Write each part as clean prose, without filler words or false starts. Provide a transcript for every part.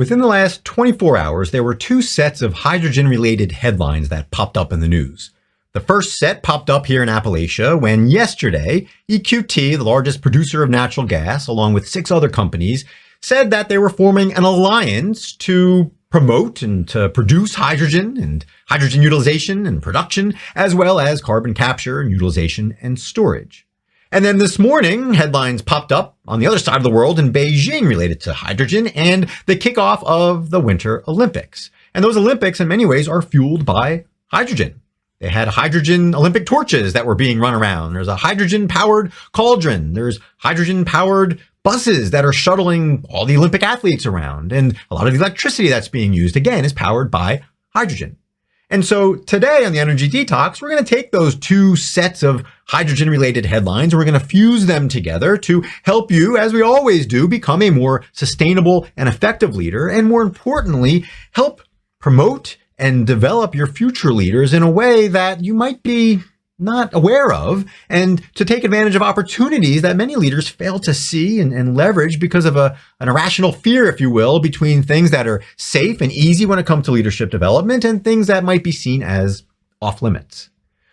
Within the last 24 hours, there were two sets of hydrogen-related headlines that popped up in the news. The first set popped up here in Appalachia when yesterday, EQT, the largest producer of natural gas, along with 6 other companies, said that they were forming an alliance to promote and to produce hydrogen and hydrogen utilization and production, as well as carbon capture and utilization and storage. And then this morning, headlines popped up on the other side of the world in Beijing related to hydrogen and the kickoff of the Winter Olympics. And those Olympics, in many ways, are fueled by hydrogen. They had hydrogen Olympic torches that were being run around. There's a hydrogen-powered cauldron. There's hydrogen-powered buses that are shuttling all the Olympic athletes around. And a lot of the electricity that's being used, again, is powered by hydrogen. And so today on the Energy Detox, we're going to take those two sets of hydrogen-related headlines and we're going to fuse them together to help you, as we always do, become a more sustainable and effective leader, and more importantly, help promote and develop your future leaders in a way that you might be not aware of, and to take advantage of opportunities that many leaders fail to see and leverage because of an irrational fear, if you will, between things that are safe and easy when it comes to leadership development and things that might be seen as off limits.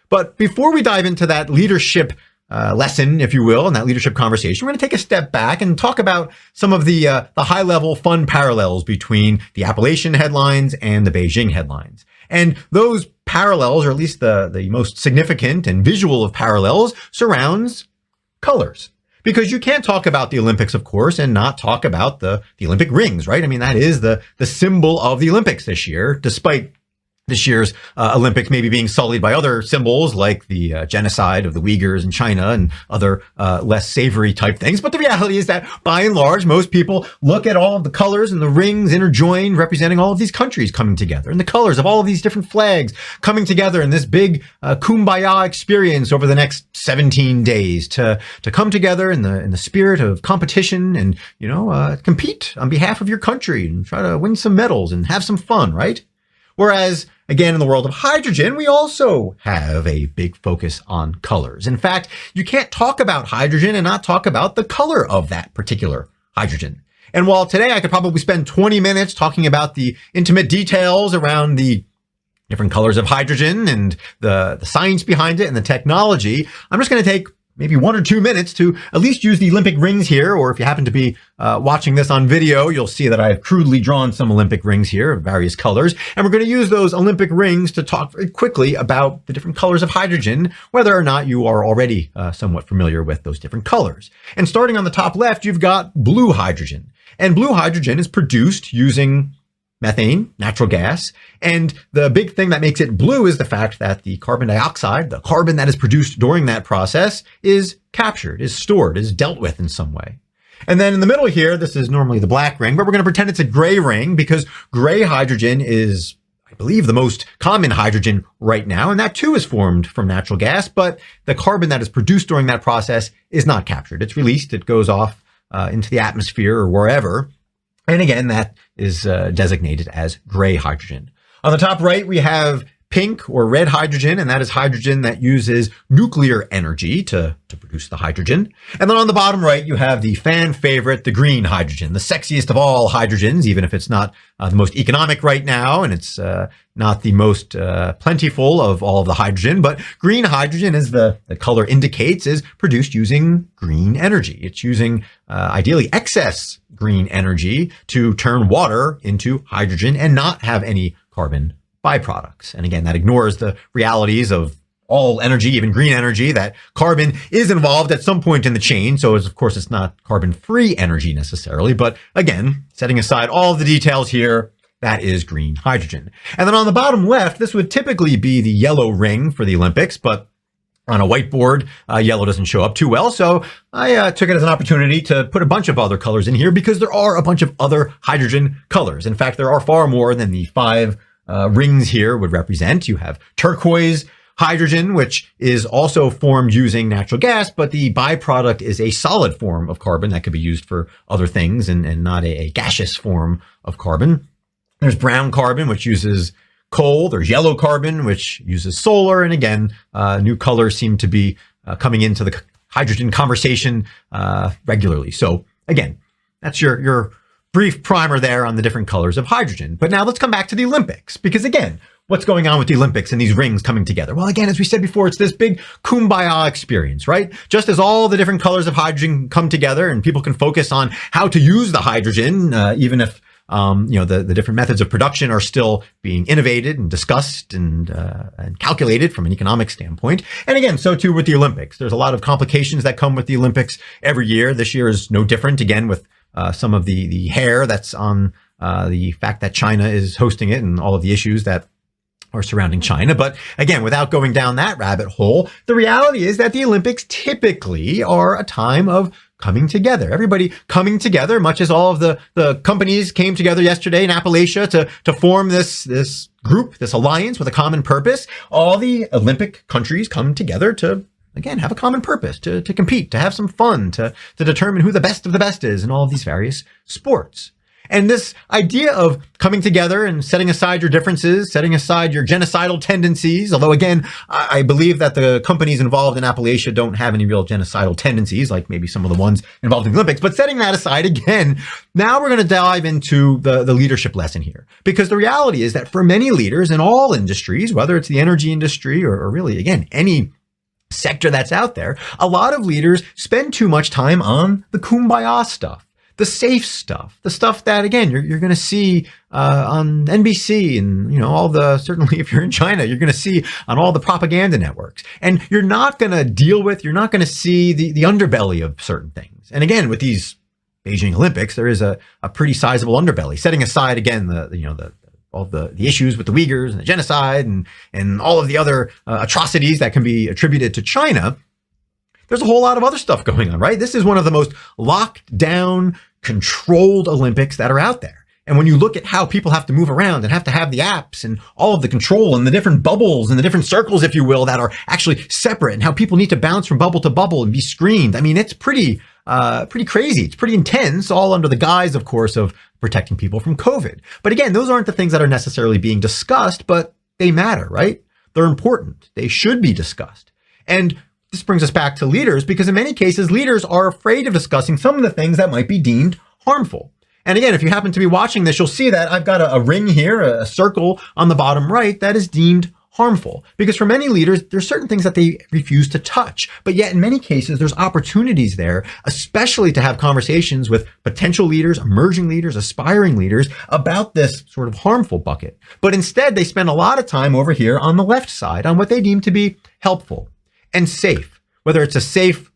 But before we dive into that leadership lesson, if you will, and that leadership conversation, we're going to take a step back and talk about some of the high-level fun parallels between the Appalachian headlines and the Beijing headlines. And those parallels, or at least the most significant and visual of parallels, surrounds colors. Because you can't talk about the Olympics, of course, and not talk about the Olympic rings, right? I mean, that is the symbol of the Olympics this year, despite this year's Olympics maybe being sullied by other symbols like the genocide of the Uyghurs in China and other less savory type things. But the reality is that by and large, most people look at all of the colors and the rings interjoined representing all of these countries coming together, and the colors of all of these different flags coming together in this big kumbaya experience over the next 17 days to come together in the spirit of competition and, compete on behalf of your country and try to win some medals and have some fun, right? Whereas, again, in the world of hydrogen, we also have a big focus on colors. In fact, you can't talk about hydrogen and not talk about the color of that particular hydrogen. And while today I could probably spend 20 minutes talking about the intimate details around the different colors of hydrogen and the science behind it and the technology, I'm just going to take maybe 1 or 2 minutes to at least use the Olympic rings here, or if you happen to be watching this on video, you'll see that I have crudely drawn some Olympic rings here of various colors. And we're going to use those Olympic rings to talk very quickly about the different colors of hydrogen, whether or not you are already somewhat familiar with those different colors. And starting on the top left, you've got blue hydrogen. And blue hydrogen is produced using methane, natural gas. And the big thing that makes it blue is the fact that the carbon dioxide, the carbon that is produced during that process, is captured, is stored, is dealt with in some way. And then in the middle here, this is normally the black ring, but we're going to pretend it's a gray ring because gray hydrogen is, I believe, the most common hydrogen right now. And that too is formed from natural gas, but the carbon that is produced during that process is not captured. It's released. It goes off into the atmosphere or wherever. And again, that is designated as gray hydrogen. On the top right, we have pink or red hydrogen, and that is hydrogen that uses nuclear energy to produce the hydrogen. And then on the bottom right, you have the fan favorite, the green hydrogen, the sexiest of all hydrogens, even if it's not the most economic right now, and it's not the most plentiful of all of the hydrogen. But green hydrogen, as the color indicates, is produced using green energy. It's using ideally excess green energy to turn water into hydrogen and not have any carbon byproducts. And again, that ignores the realities of all energy, even green energy, that carbon is involved at some point in the chain. So of course, it's not carbon-free energy necessarily. But again, setting aside all of the details here, that is green hydrogen. And then on the bottom left, this would typically be the yellow ring for the Olympics, but on a whiteboard, yellow doesn't show up too well. So I took it as an opportunity to put a bunch of other colors in here because there are a bunch of other hydrogen colors. In fact, there are far more than the 5 rings here would represent. You have turquoise hydrogen, which is also formed using natural gas, but the byproduct is a solid form of carbon that could be used for other things and not a gaseous form of carbon. There's brown carbon, which uses coal. There's yellow carbon, which uses solar. And again, new colors seem to be coming into the hydrogen conversation regularly. So again, that's your brief primer there on the different colors of hydrogen. But now let's come back to the Olympics, because again, what's going on with the Olympics and these rings coming together? Well, again, as we said before, it's this big kumbaya experience, right? Just as all the different colors of hydrogen come together and people can focus on how to use the hydrogen, even if the different methods of production are still being innovated and discussed and calculated from an economic standpoint. And again, so too with the Olympics. There's a lot of complications that come with the Olympics every year. This year is no different, again, with some of the hair that's on the fact that China is hosting it and all of the issues that are surrounding China. But again, without going down that rabbit hole, the reality is that the Olympics typically are a time of coming together. Everybody coming together, much as all of the companies came together yesterday in Appalachia to form this group, this alliance with a common purpose. All the Olympic countries come together to, again, have a common purpose, to compete, to have some fun, to determine who the best of the best is in all of these various sports. And this idea of coming together and setting aside your differences, setting aside your genocidal tendencies, although again, I believe that the companies involved in Appalachia don't have any real genocidal tendencies, like maybe some of the ones involved in the Olympics. But setting that aside again, now we're going to dive into the leadership lesson here. Because the reality is that for many leaders in all industries, whether it's the energy industry or really, again, any sector that's out there, a lot of leaders spend too much time on the kumbaya stuff. The safe stuff, the stuff that, again, you're going to see on NBC and, certainly if you're in China, you're going to see on all the propaganda networks. And you're not going to see the underbelly of certain things. And again, with these Beijing Olympics, there is a pretty sizable underbelly, setting aside, again, all the issues with the Uyghurs and the genocide and all of the other atrocities that can be attributed to China. There's a whole lot of other stuff going on, right? This is one of the most locked down, controlled Olympics that are out there. And when you look at how people have to move around and have to have the apps and all of the control and the different bubbles and the different circles, if you will, that are actually separate, and how people need to bounce from bubble to bubble and be screened. I mean, it's pretty crazy. It's pretty intense, all under the guise, of course, of protecting people from COVID. But again, those aren't the things that are necessarily being discussed, but they matter, right? They're important. They should be discussed. And this brings us back to leaders, because in many cases, leaders are afraid of discussing some of the things that might be deemed harmful. And again, if you happen to be watching this, you'll see that I've got a ring here, a circle on the bottom right that is deemed harmful. Because for many leaders, there's certain things that they refuse to touch. But yet in many cases, there's opportunities there, especially to have conversations with potential leaders, emerging leaders, aspiring leaders about this sort of harmful bucket. But instead, they spend a lot of time over here on the left side on what they deem to be helpful and safe, whether it's a safe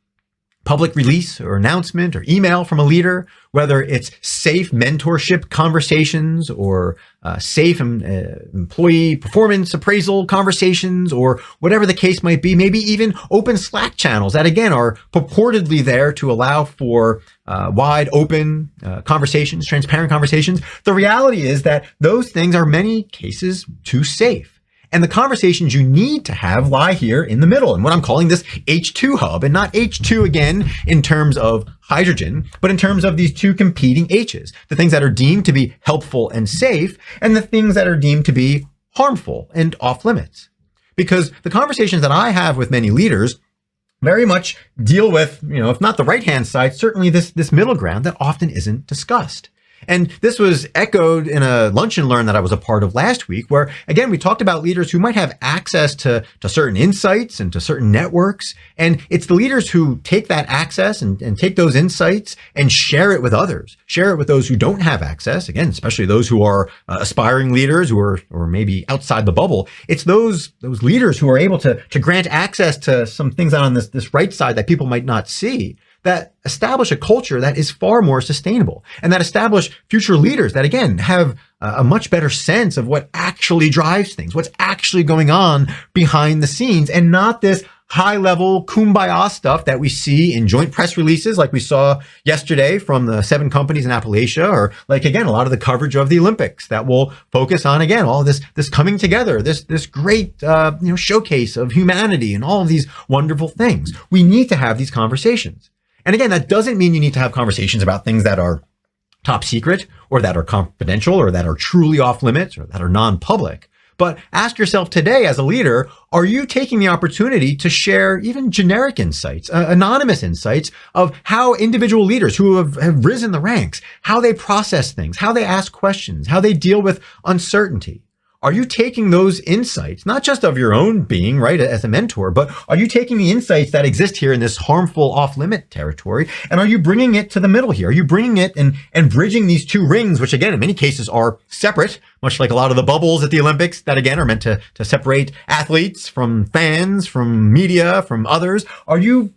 public release or announcement or email from a leader, whether it's safe mentorship conversations or safe employee performance appraisal conversations, or whatever the case might be, maybe even open Slack channels that, again, are purportedly there to allow for wide open conversations, transparent conversations. The reality is that those things are in many cases too safe. And the conversations you need to have lie here in the middle, and what I'm calling this H2 hub, and not H2 again in terms of hydrogen, but in terms of these two competing H's, the things that are deemed to be helpful and safe, and the things that are deemed to be harmful and off limits. Because the conversations that I have with many leaders very much deal with, if not the right-hand side, certainly this middle ground that often isn't discussed. And this was echoed in a lunch and learn that I was a part of last week, where, again, we talked about leaders who might have access to certain insights and to certain networks. And it's the leaders who take that access and take those insights and share it with others, share it with those who don't have access, again, especially those who are aspiring leaders who are, or maybe outside the bubble. It's those leaders who are able to grant access to some things on this right side that people might not see, that establish a culture that is far more sustainable, and that establish future leaders that, again, have a much better sense of what actually drives things, what's actually going on behind the scenes, and not this high-level kumbaya stuff that we see in joint press releases like we saw yesterday from the 7 companies in Appalachia, or like, again, a lot of the coverage of the Olympics that will focus on, again, all this coming together, this great showcase of humanity and all of these wonderful things. We need to have these conversations. And again, that doesn't mean you need to have conversations about things that are top secret or that are confidential or that are truly off limits or that are non-public. But ask yourself today as a leader, are you taking the opportunity to share even generic insights, anonymous insights of how individual leaders who have risen the ranks, how they process things, how they ask questions, how they deal with uncertainty? Are you taking those insights, not just of your own being, right, as a mentor, but are you taking the insights that exist here in this harmful off-limit territory, and are you bringing it to the middle here? Are you bringing it and bridging these two rings, which again, in many cases are separate, much like a lot of the bubbles at the Olympics that again are meant to separate athletes from fans, from media, from others? Are you,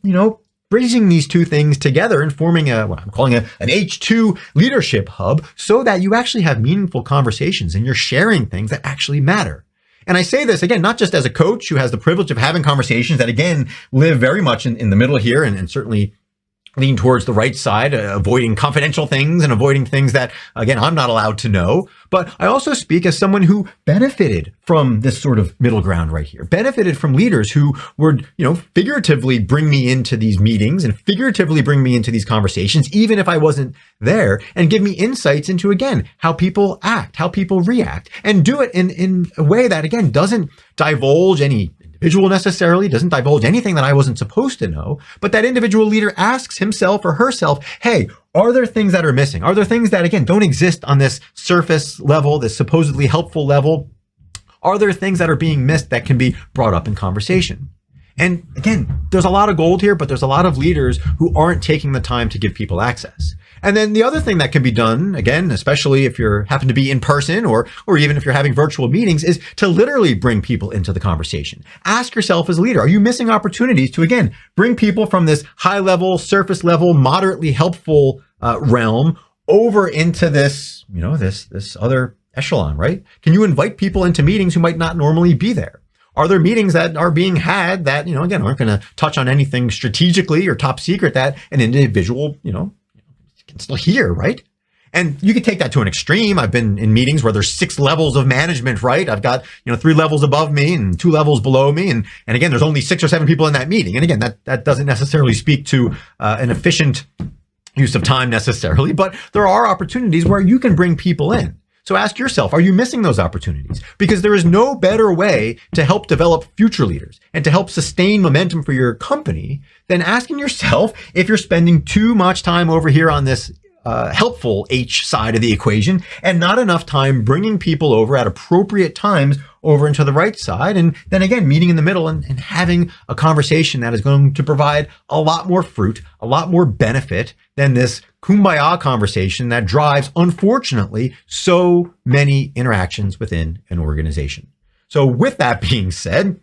bridging these two things together and forming what I'm calling an H2 leadership hub so that you actually have meaningful conversations and you're sharing things that actually matter? And I say this again, not just as a coach who has the privilege of having conversations that again live very much in the middle here and certainly lean towards the right side, avoiding confidential things and avoiding things that, again, I'm not allowed to know. But I also speak as someone who benefited from this sort of middle ground right here, benefited from leaders who would, figuratively bring me into these meetings and figuratively bring me into these conversations, even if I wasn't there, and give me insights into, again, how people act, how people react, and do it in a way that, again, doesn't divulge any individual necessarily, doesn't divulge anything that I wasn't supposed to know, but that individual leader asks himself or herself, hey, are there things that are missing? Are there things that, again, don't exist on this surface level, this supposedly helpful level? Are there things that are being missed that can be brought up in conversation? And again, there's a lot of gold here, but there's a lot of leaders who aren't taking the time to give people access. And then the other thing that can be done, again, especially if you happen to be in person or even if you're having virtual meetings, is to literally bring people into the conversation. Ask yourself as a leader, are you missing opportunities to, again, bring people from this high level, surface level, moderately helpful realm over into this, this other echelon, right? Can you invite people into meetings who might not normally be there? Are there meetings that are being had that, again, aren't going to touch on anything strategically or top secret that an individual, can still hear, right? And you could take that to an extreme. I've been in meetings where there's 6 levels of management, right? I've got, 3 levels above me and 2 levels below me. And again, there's only 6 or 7 people in that meeting. And again, that doesn't necessarily speak to an efficient use of time necessarily, but there are opportunities where you can bring people in. So ask yourself, are you missing those opportunities? Because there is no better way to help develop future leaders and to help sustain momentum for your company than asking yourself if you're spending too much time over here on this helpful H side of the equation and not enough time bringing people over at appropriate times over into the right side. And then again, meeting in the middle and having a conversation that is going to provide a lot more fruit, a lot more benefit than this kumbaya conversation that drives, unfortunately, so many interactions within an organization. So with that being said,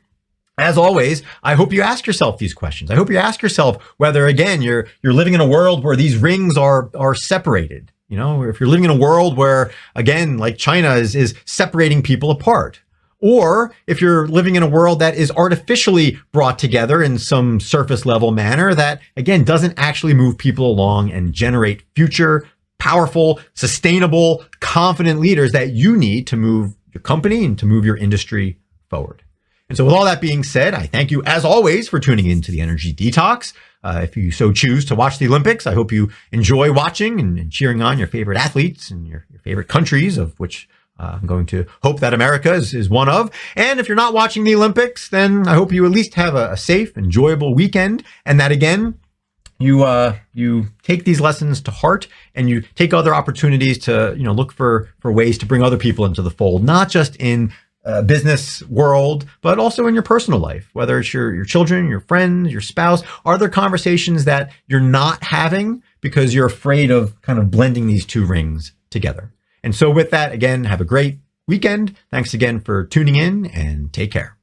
as always, I hope you ask yourself these questions. I hope you ask yourself whether, again, you're living in a world where these rings are separated. If you're living in a world where, again, like China is separating people apart. Or if you're living in a world that is artificially brought together in some surface level manner that, again, doesn't actually move people along and generate future, powerful, sustainable, confident leaders that you need to move your company and to move your industry forward. And so with all that being said, I thank you as always for tuning in to the Energy Detox. If you so choose to watch the Olympics, I hope you enjoy watching and cheering on your favorite athletes and your favorite countries, of which I'm going to hope that America is one of. And if you're not watching the Olympics, then I hope you at least have a safe, enjoyable weekend, and that again, you take these lessons to heart and you take other opportunities to look for ways to bring other people into the fold, not just in business world, but also in your personal life, whether it's your children, your friends, your spouse. Are there conversations that you're not having because you're afraid of kind of blending these two rings together? And so with that, again, have a great weekend. Thanks again for tuning in and take care.